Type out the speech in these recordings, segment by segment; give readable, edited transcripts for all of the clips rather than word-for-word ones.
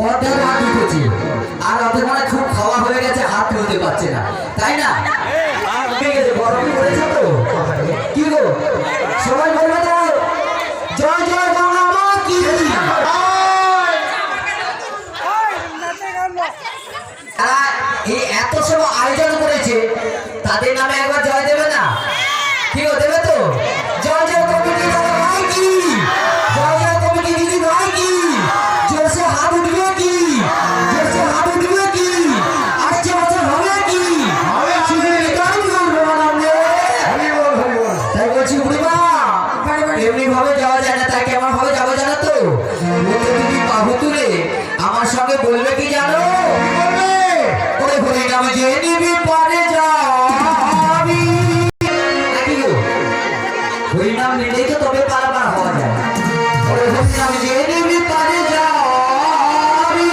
অর্ধেক হাত উঠেছে আর ওদের মানে খুব খাওয়া হয়ে গেছে, হাত তুলতে পারছে না, তাই না? ঠিক আছে, গরম পড়েছে তো। কি গো সবাই বলবে তো জয় জয় বাংলা মা কি। এই এত সব আয়োজন করেছে, তাদের নামে একবার জয় দেবে না? কি গো দেবে তো? জয় জয় কমিটি দাদা ভাই কি, জয় জয় কমিটি দিদি ভাই কি, জোরসে হাত উঠবে কি, জোরসে হাত উঠবে কি, আসছে বছর হবে কি, তাই বলছি বুড়িমা এমনি ভাবে যাওয়া যায় না, তাই কেমন ভাবে যাবো জানো তো? দিদি বাহু তুলে আমার সঙ্গে বলবে কি জানো? ওরে হরি নাম যে নিবি পারে যাবি, নাকি গো? হরি নাম নিলেই তো তবে পারাপার হওয়া যায়। ওরে হরি নাম যে নিবি পারে যাবি,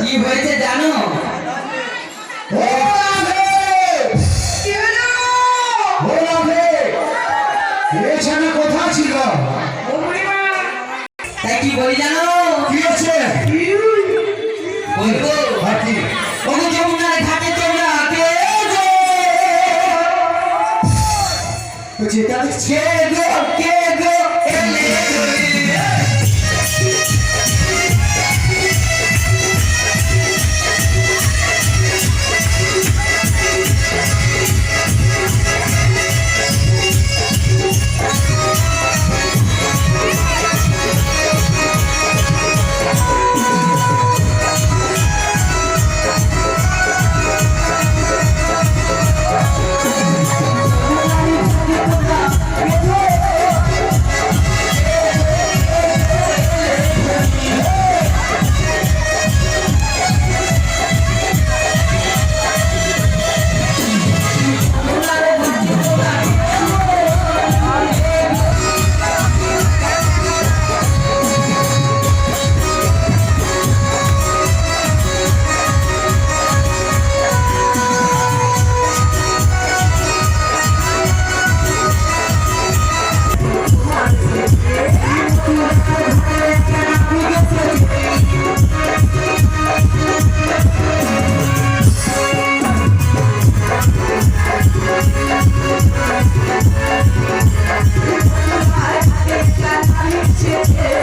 কি হয়েছে জানো? কোথায় ছিল? তাই কি বলি জানো? কি হয়েছে? বলবো ওকে যমুনার ঘাটে তোমরা কে গো? যেটা ছে গো কে গো এলে গেছে